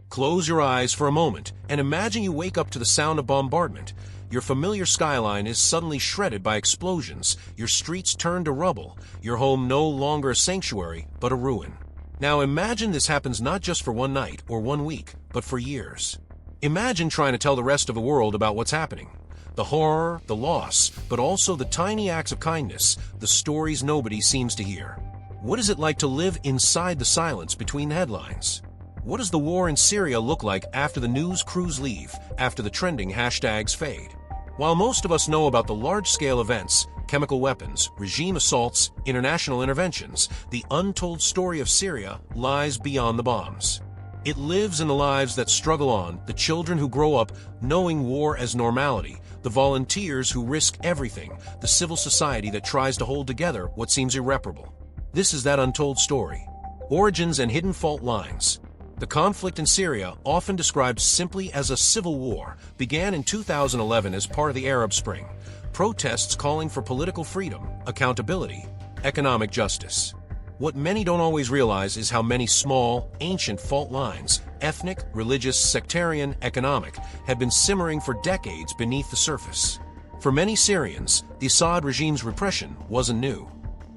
Close your eyes for a moment and imagine you wake up to the sound of bombardment. Your familiar skyline is suddenly shredded by explosions, your streets turn to rubble, your home no longer a sanctuary, but a ruin. Now imagine this happens not just for one night or 1 week, but for years. Imagine trying to tell the rest of the world about what's happening. The horror, the loss, but also the tiny acts of kindness, the stories nobody seems to hear. What is it like to live inside the silence between the headlines? What does the war in Syria look like after the news crews leave, after the trending hashtags fade? While most of us know about the large-scale events, chemical weapons, regime assaults, international interventions, the untold story of Syria lies beyond the bombs. It lives in the lives that struggle on, the children who grow up knowing war as normality, the volunteers who risk everything, the civil society that tries to hold together what seems irreparable. This is that untold story. Origins and hidden fault lines. The conflict in Syria, often described simply as a civil war, began in 2011 as part of the Arab Spring. Protests calling for political freedom, accountability, economic justice. What many don't always realize is how many small, ancient fault lines, ethnic, religious, sectarian, economic, had been simmering for decades beneath the surface. For many Syrians, the Assad regime's repression wasn't new.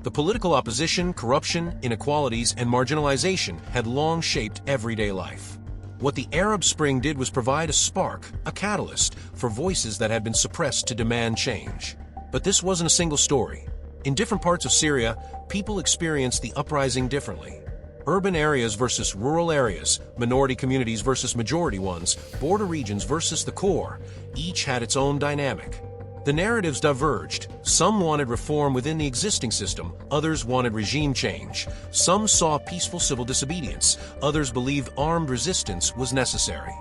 The political opposition, corruption, inequalities, and marginalization had long shaped everyday life. What the Arab Spring did was provide a spark, a catalyst, for voices that had been suppressed to demand change. But this wasn't a single story. In different parts of Syria, people experienced the uprising differently. Urban areas versus rural areas, minority communities versus majority ones, border regions versus the core, each had its own dynamic. The narratives diverged. Some wanted reform within the existing system, others wanted regime change. Some saw peaceful civil disobedience, others believed armed resistance was necessary.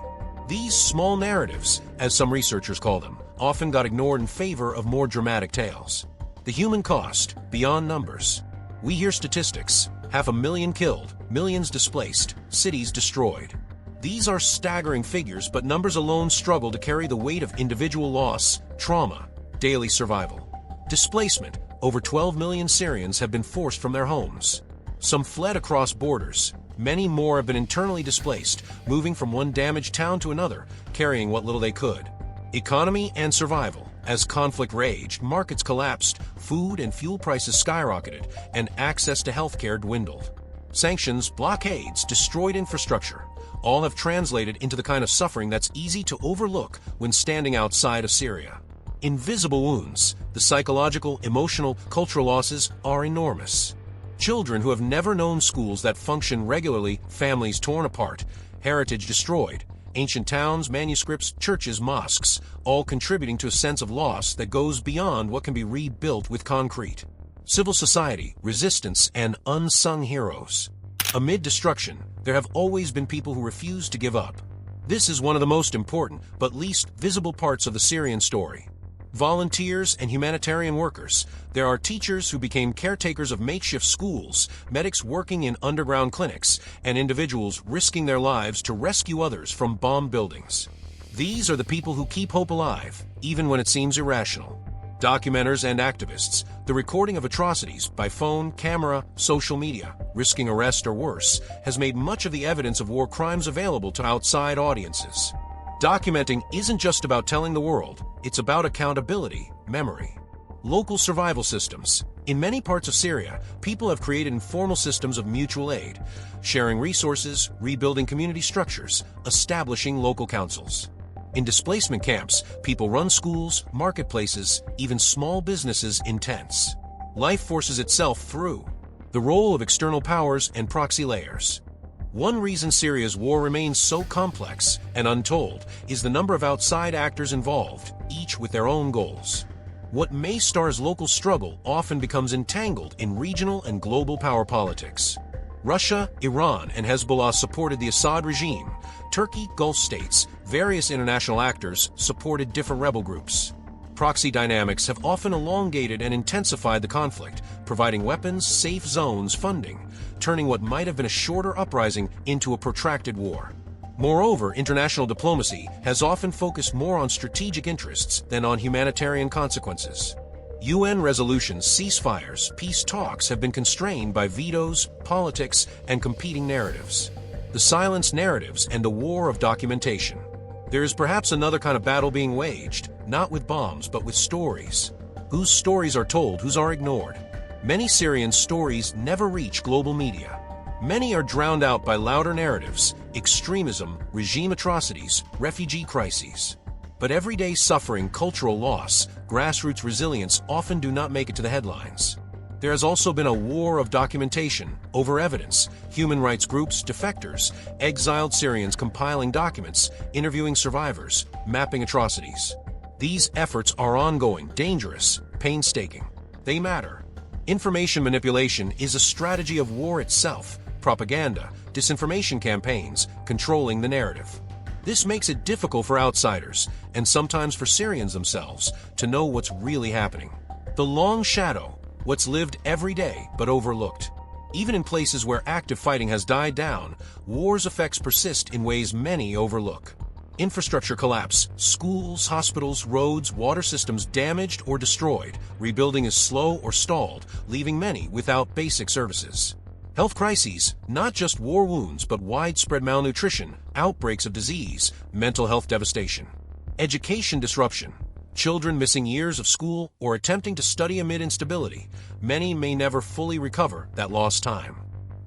These small narratives, as some researchers call them, often got ignored in favor of more dramatic tales. The human cost, beyond numbers. We hear statistics: 500,000 killed, millions displaced, cities destroyed. These are staggering figures, but numbers alone struggle to carry the weight of individual loss, trauma, daily survival. Displacement. Over 12 million Syrians have been forced from their homes. Some fled across borders. Many more have been internally displaced, moving from one damaged town to another, carrying what little they could. Economy and survival. As conflict raged, markets collapsed, food and fuel prices skyrocketed, and access to healthcare dwindled. Sanctions, blockades, destroyed infrastructure, all have translated into the kind of suffering that's easy to overlook when standing outside of Syria. Invisible wounds, the psychological, emotional, cultural losses are enormous. Children who have never known schools that function regularly, families torn apart, heritage destroyed, ancient towns, manuscripts, churches, mosques, all contributing to a sense of loss that goes beyond what can be rebuilt with concrete. Civil society, resistance, and unsung heroes. Amid destruction, there have always been people who refuse to give up. This is one of the most important, but least visible parts of the Syrian story. Volunteers and humanitarian workers. There are teachers who became caretakers of makeshift schools, medics working in underground clinics, and individuals risking their lives to rescue others from bombed buildings. These are the people who keep hope alive, even when it seems irrational. Documenters and activists. The recording of atrocities by phone, camera, social media, risking arrest or worse, has made much of the evidence of war crimes available to outside audiences. Documenting isn't just about telling the world, it's about accountability, memory. Local survival systems. In many parts of Syria, people have created informal systems of mutual aid, sharing resources, rebuilding community structures, establishing local councils. In displacement camps, people run schools, marketplaces, even small businesses in tents. Life forces itself through. The role of external powers and proxy layers. One reason Syria's war remains so complex and untold is the number of outside actors involved, each with their own goals. What may start as local struggle often becomes entangled in regional and global power politics. Russia, Iran, and Hezbollah supported the Assad regime. Turkey, Gulf states, various international actors supported different rebel groups. Proxy dynamics have often elongated and intensified the conflict, providing weapons, safe zones, funding, turning what might have been a shorter uprising into a protracted war. Moreover, international diplomacy has often focused more on strategic interests than on humanitarian consequences. UN resolutions, ceasefires, peace talks have been constrained by vetoes, politics, and competing narratives. the silenced narratives, and the war of documentation. There is perhaps another kind of battle being waged, not with bombs, but with stories. Whose stories are told, whose are ignored? Many Syrian stories never reach global media. Many are drowned out by louder narratives, extremism, regime atrocities, refugee crises. But everyday suffering, cultural loss, grassroots resilience often do not make it to the headlines. There has also been a war of documentation, over evidence, human rights groups, defectors, exiled Syrians compiling documents, interviewing survivors, mapping atrocities. These efforts are ongoing, dangerous, painstaking. They matter. Information manipulation is a strategy of war itself, propaganda, disinformation campaigns, controlling the narrative. This makes it difficult for outsiders, and sometimes for Syrians themselves, to know what's really happening. The long shadow, what's lived every day but overlooked. Even in places where active fighting has died down, war's effects persist in ways many overlook. Infrastructure collapse, schools, hospitals, roads, water systems damaged or destroyed. Rebuilding is slow or stalled, leaving many without basic services. Health crises, not just war wounds but widespread malnutrition, outbreaks of disease, mental health devastation. Education disruption. Children missing years of school or attempting to study amid instability. Many may never fully recover that lost time.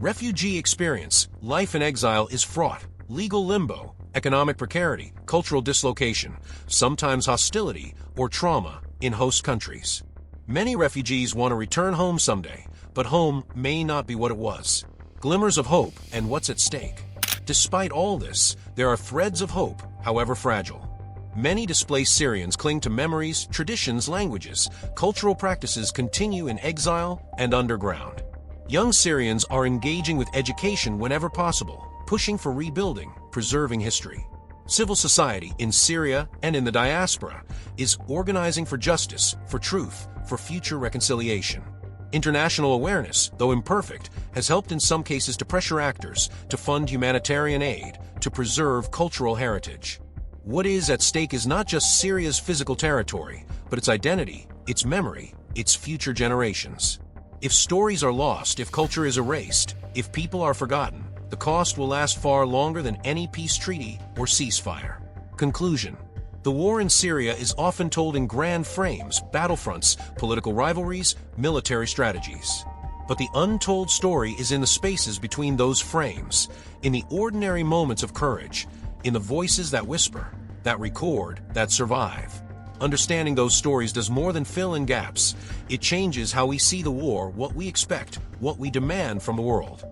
Refugee experience. Life in exile is fraught. Legal limbo, economic precarity, cultural dislocation, sometimes hostility or trauma in host countries. Many refugees want to return home someday, but home may not be what it was. Glimmers of hope and what's at stake. Despite all this, there are threads of hope, however fragile. Many displaced Syrians cling to memories, traditions, languages. Cultural practices continue in exile and underground. Young Syrians are engaging with education whenever possible, pushing for rebuilding, preserving history. Civil society in Syria and in the diaspora is organizing for justice, for truth, for future reconciliation. International awareness, though imperfect, has helped in some cases to pressure actors to fund humanitarian aid, to preserve cultural heritage. What is at stake is not just Syria's physical territory, but its identity, its memory, its future generations. If stories are lost, if culture is erased, if people are forgotten, the cost will last far longer than any peace treaty or ceasefire. Conclusion. The war in Syria is often told in grand frames, battlefronts, political rivalries, military strategies. But the untold story is in the spaces between those frames, in the ordinary moments of courage, in the voices that whisper, that record, that survive. Understanding those stories does more than fill in gaps. It changes how we see the war, what we expect, what we demand from the world.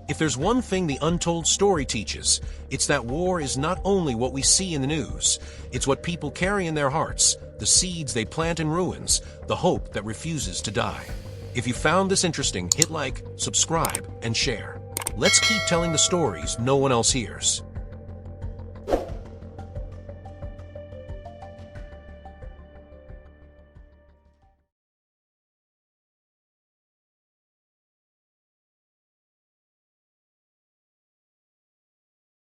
If there's one thing the untold story teaches, it's that war is not only what we see in the news, it's what people carry in their hearts, the seeds they plant in ruins, the hope that refuses to die. If you found this interesting, hit like, subscribe, and share. Let's keep telling the stories no one else hears.